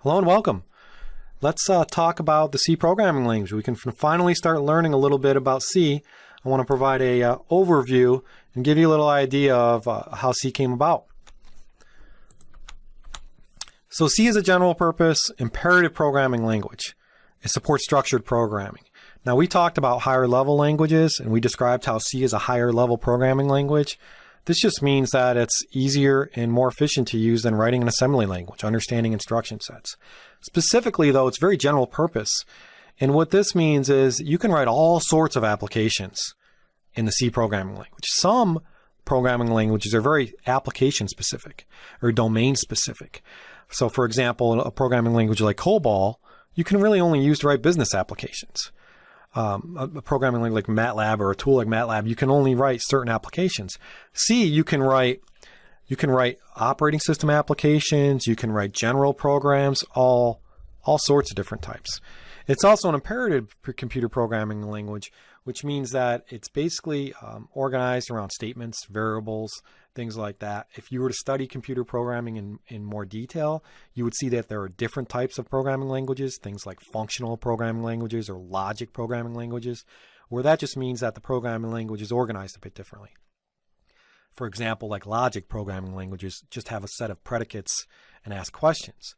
Hello and welcome. Let's talk about the C programming language. We can finally start learning a little bit about C. I want to provide a overview and give you a little idea of how C came about. So C is a general purpose imperative programming language. It supports structured programming. Now we talked about higher level languages and we described how C is a higher level programming language. This just means that it's easier and more efficient to use than writing an assembly language, understanding instruction sets. Specifically though, it's very general purpose. And what this means is you can write all sorts of applications in the C programming language. Some programming languages are very application specific or domain specific. So for example, a programming language like COBOL, you can really only use to write business applications. A programming language like MATLAB or a tool like MATLAB, you can only write certain applications. C, you can write operating system applications, you can write general programs, all sorts of different types. It's also an imperative computer programming language, which means that it's basically organized around statements, variables, things like that. If you were to study computer programming in more detail, you would see that there are different types of programming languages, things like functional programming languages or logic programming languages, where that just means that the programming language is organized a bit differently. For example, like logic programming languages just have a set of predicates and ask questions.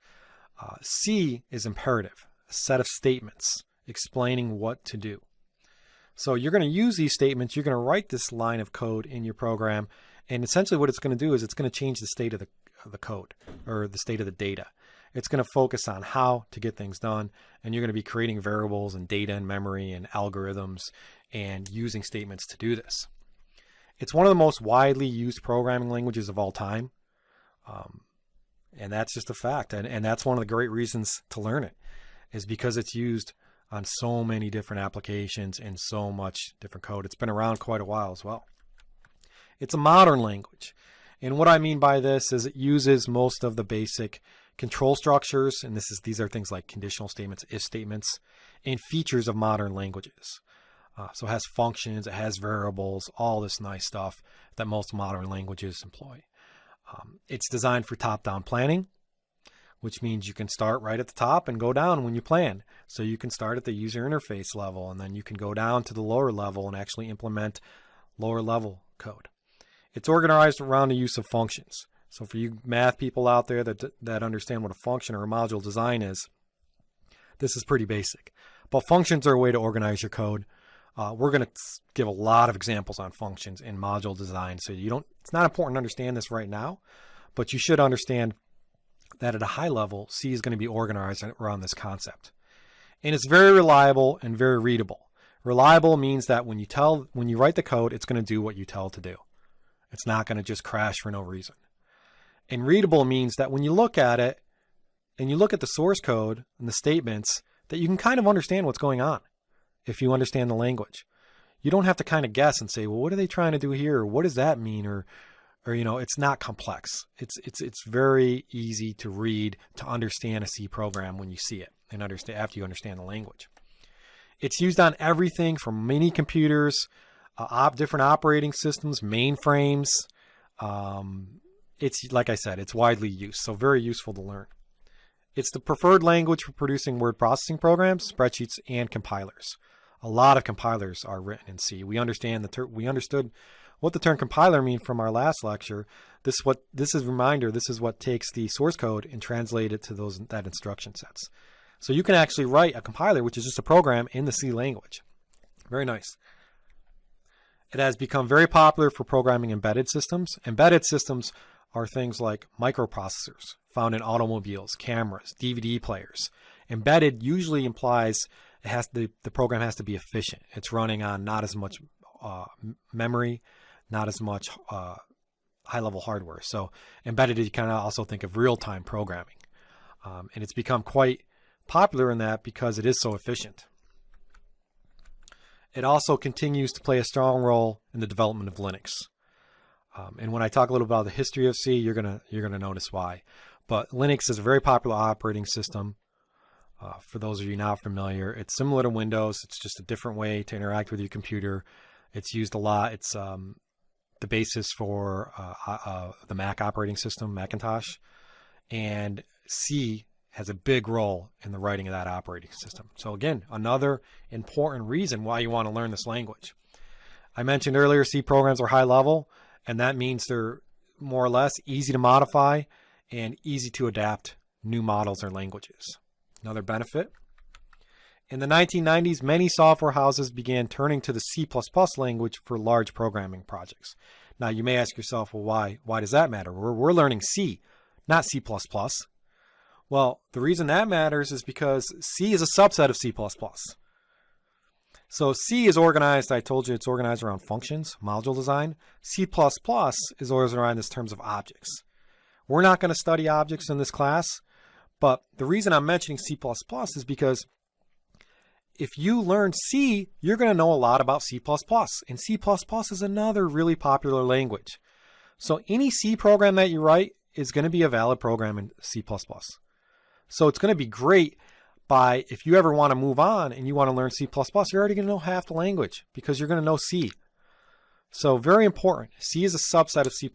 C is imperative, a set of statements explaining what to do. So you're going to use these statements, you're going to write this line of code in your program, and essentially what it's going to do is it's going to change the state of the code or the state of the data. It's going to focus on how to get things done, and you're going to be creating variables and data and memory and algorithms and using statements to do this. It's one of the most widely used programming languages of all time, and that's just a fact, and that's one of the great reasons to learn it, is because it's used on so many different applications and so much different code. It's been around quite a while as well. It's a modern language. And what I mean by this is it uses most of the basic control structures, and these are things like conditional statements, if statements, and features of modern languages. So it has functions, it has variables, all this nice stuff that most modern languages employ. It's designed for top-down planning, which means you can start right at the top and go down when you plan. So you can start at the user interface level, and then you can go down to the lower level and actually implement lower level code. It's organized around the use of functions. So for you math people out there that understand what a function or a module design is, this is pretty basic. But functions are a way to organize your code. We're going to give a lot of examples on functions in module design. So it's not important to understand this right now, but you should understand that at a high level, C is going to be organized around this concept. And it's very reliable and very readable. Reliable means that when you write the code, it's going to do what you tell it to do. It's not going to just crash for no reason. And readable means that when you look at it and you look at the source code and the statements, that you can kind of understand what's going on if you understand the language. You don't have to kind of guess and say, well, what are they trying to do here? Or what does that mean? Or it's not complex. It's very easy to read, to understand a C program when you see it and understand after you understand the language. It's used on everything from mini computers, different operating systems, mainframes. It's like I said, it's widely used, so very useful to learn. It's the preferred language for producing word processing programs, spreadsheets, and compilers. A lot of compilers are written in C. We understood what the term compiler means from our last lecture. This is what takes the source code and translate it to that instruction sets. So you can actually write a compiler, which is just a program in the C language. Very nice. It has become very popular for programming embedded systems. Embedded systems are things like microprocessors found in automobiles, cameras, DVD players. Embedded usually implies the program has to be efficient. It's running on not as much memory, not as much high-level hardware. So embedded, you kind of also think of real-time programming. And it's become quite popular in that because it is so efficient. It also continues to play a strong role in the development of Linux. And when I talk a little about the history of C, you're gonna notice why. But Linux is a very popular operating system. For those of you not familiar, it's similar to Windows. It's just a different way to interact with your computer. It's used a lot. It's the basis for the Mac operating system, Macintosh. And C has a big role in the writing of that operating system. So again, another important reason why you want to learn this language. I mentioned earlier C programs are high level, and that means they're more or less easy to modify and easy to adapt new models or languages. Another benefit. In the 1990s, many software houses began turning to the C++ language for large programming projects. Now, you may ask yourself, well, why does that matter? We're learning C, not C++. Well, the reason that matters is because C is a subset of C++. So C is organized, I told you it's organized around functions, module design. C++ is organized in terms of objects. We're not going to study objects in this class, but the reason I'm mentioning C++ is because if you learn C, you're going to know a lot about C++. And C++ is another really popular language. So any C program that you write is going to be a valid program in C++. So it's going to be great if you ever want to move on and you want to learn C++, you're already going to know half the language because you're going to know C. So very important. C is a subset of C++.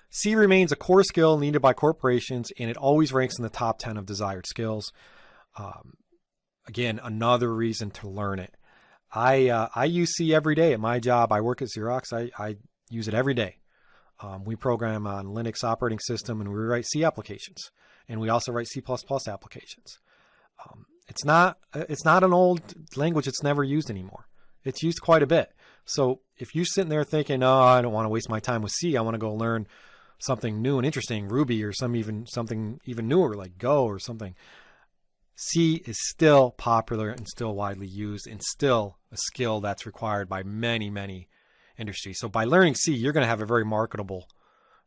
C remains a core skill needed by corporations, and it always ranks in the top 10 of desired skills. Again, another reason to learn it. I use C every day at my job. I work at Xerox. I use it every day. We program on Linux operating system, and we write C applications, and we also write C++ applications. It's not an old language. It's never used anymore. It's used quite a bit. So if you're sitting there thinking, "Oh, I don't want to waste my time with C. I want to go learn something new and interesting, Ruby or something even newer like Go or something," C is still popular and still widely used and still a skill that's required by many, many industries. So by learning C, you're going to have a very marketable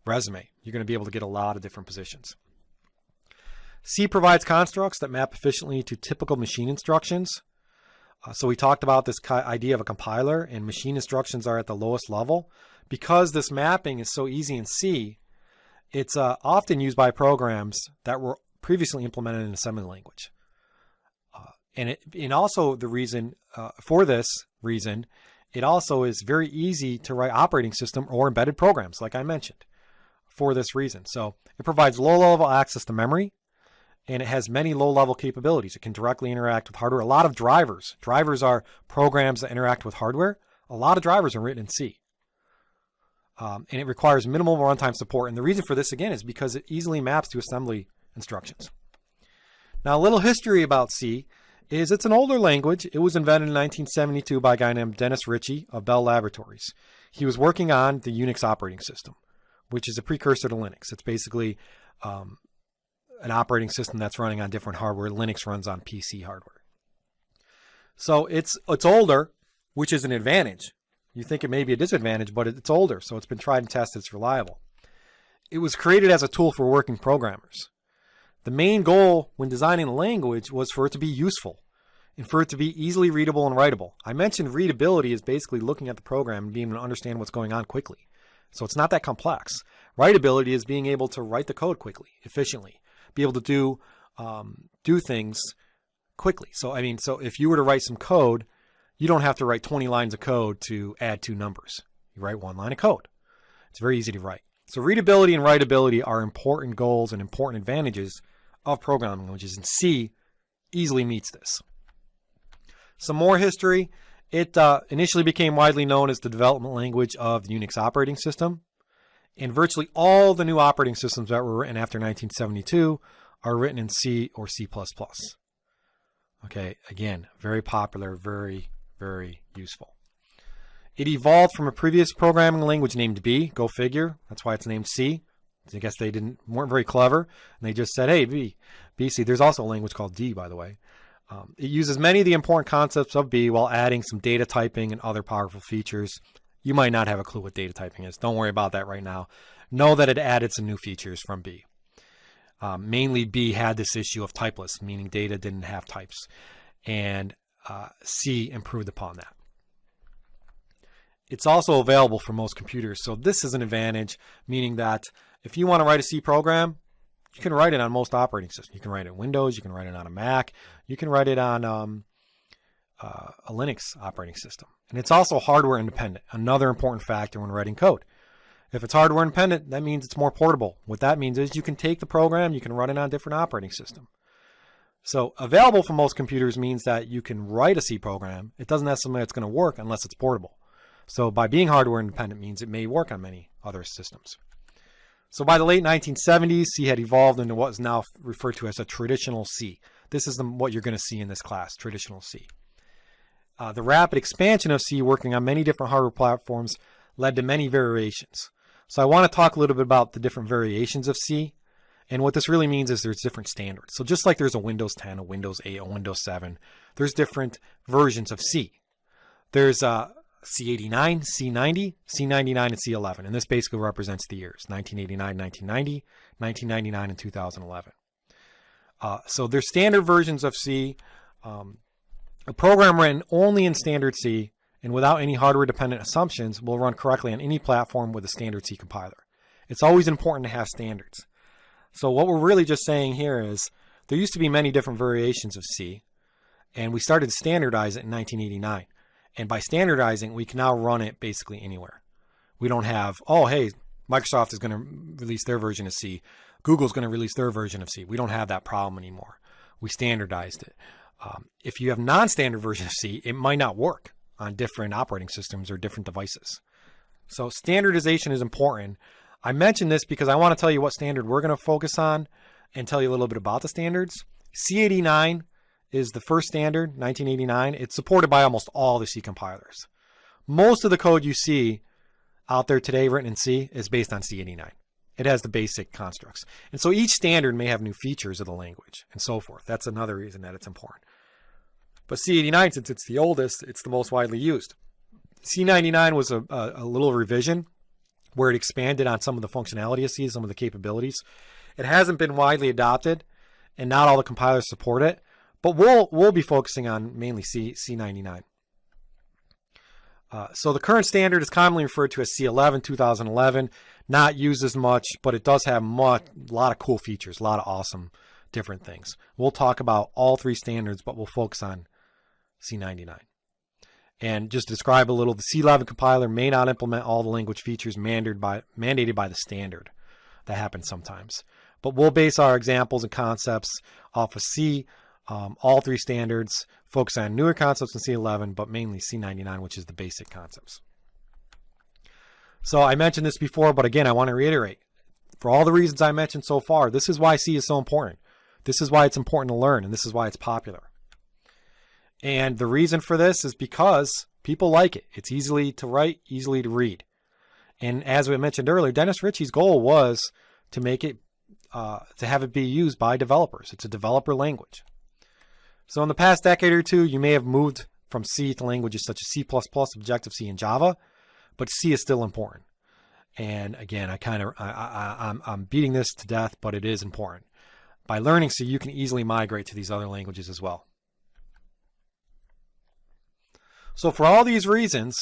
resume. You're going to be able to get a lot of different positions. C provides constructs that map efficiently to typical machine instructions. So we talked about this idea of a compiler, and machine instructions are at the lowest level. Because this mapping is so easy in C, it's often used by programs that were previously implemented in assembly language. And also the reason, for this reason, it also is very easy to write operating system or embedded programs, like I mentioned, for this reason. So it provides low-level access to memory, and it has many low-level capabilities. It can directly interact with hardware. A lot of drivers. Drivers are programs that interact with hardware. A lot of drivers are written in C. And it requires minimal runtime support. And the reason for this, again, is because it easily maps to assembly instructions. Now, a little history about C is it's an older language. It was invented in 1972 by a guy named Dennis Ritchie of Bell Laboratories. He was working on the Unix operating system, which is a precursor to Linux. It's basically an operating system that's running on different hardware. Linux runs on PC hardware. So it's older, which is an advantage. You think it may be a disadvantage, but it's older, so it's been tried and tested. It's reliable. It was created as a tool for working programmers. The main goal when designing the language was for it to be useful and for it to be easily readable and writable. I mentioned readability is basically looking at the program and being able to understand what's going on quickly. So it's not that complex. Writability is being able to write the code quickly, efficiently, be able to do things quickly. So if you were to write some code, you don't have to write 20 lines of code to add two numbers. You write one line of code. It's very easy to write. So readability and writability are important goals and important advantages of programming languages, and C easily meets this. Some more history. It initially became widely known as the development language of the Unix operating system, and virtually all the new operating systems that were written after 1972 are written in C or C++. Okay, again, very popular, very, very useful. It evolved from a previous programming language named B. Go figure. That's why it's named C. I guess they weren't very clever, and they just said, hey, B, C. There's also a language called D, by the way. It uses many of the important concepts of B while adding some data typing and other powerful features. You might not have a clue what data typing is. Don't worry about that right now. Know that it added some new features from B. Mainly B had this issue of typeless, meaning data didn't have types, and C improved upon that. It's also available for most computers, so this is an advantage, meaning that if you want to write a C program, you can write it on most operating systems. You can write it on Windows, you can write it on a Mac, you can write it on a Linux operating system. And it's also hardware independent, another important factor when writing code. If it's hardware independent, that means it's more portable. What that means is you can take the program, you can run it on a different operating system. So available for most computers means that you can write a C program. It doesn't necessarily mean it's going to work unless it's portable. So by being hardware independent means it may work on many other systems. So by the late 1970s, C had evolved into what is now referred to as a traditional C. This is what you're going to see in this class, traditional C. The rapid expansion of C working on many different hardware platforms led to many variations. So I want to talk a little bit about the different variations of C. And what this really means is there's different standards. So just like there's a Windows 10, a Windows 8, a Windows 7, there's different versions of C. There's C89, C90, C99, and C11. And this basically represents the years, 1989, 1990, 1999, and 2011. So there's standard versions of C. A program written only in standard C and without any hardware-dependent assumptions will run correctly on any platform with a standard C compiler. It's always important to have standards. So what we're really just saying here is there used to be many different variations of C, and we started to standardize it in 1989. And by standardizing, we can now run it basically anywhere. We don't have, oh, hey, Microsoft is going to release their version of C. Google's going to release their version of C. We don't have that problem anymore. We standardized it. If you have non-standard version of C, it might not work on different operating systems or different devices. So standardization is important. I mention this because I want to tell you what standard we're going to focus on and tell you a little bit about the standards. C89 is the first standard, 1989. It's supported by almost all the C compilers. Most of the code you see out there today written in C is based on C89. It has the basic constructs. And so each standard may have new features of the language and so forth. That's another reason that it's important. But C89, since it's the oldest, it's the most widely used. C99 was a little revision where it expanded on some of the functionality of C, some of the capabilities. It hasn't been widely adopted, and not all the compilers support it. But we'll be focusing on mainly C99. So the current standard is commonly referred to as C11, 2011. Not used as much, but it does have a lot of cool features, a lot of awesome different things. We'll talk about all three standards, but we'll focus on C99. And just to describe a little, the C11 compiler may not implement all the language features mandated by the standard. That happens sometimes. But we'll base our examples and concepts off of C, all three standards, focus on newer concepts in C11, but mainly C99, which is the basic concepts. So I mentioned this before, but again, I want to reiterate. For all the reasons I mentioned so far, this is why C is so important. This is why it's important to learn, and this is why it's popular. And the reason for this is because people like it. It's easily to write, easily to read. And as we mentioned earlier, Dennis Ritchie's goal was to make it, to have it be used by developers. It's a developer language. So in the past decade or two, you may have moved from C to languages such as C++, Objective-C, and Java, but C is still important. And again, I'm beating this to death, but it is important. By learning C, you can easily migrate to these other languages as well. So for all these reasons,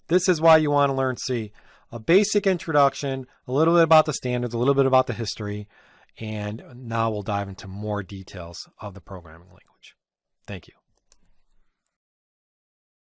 this is why you want to learn C. A basic introduction, a little bit about the standards, a little bit about the history, and now we'll dive into more details of the programming language. Thank you.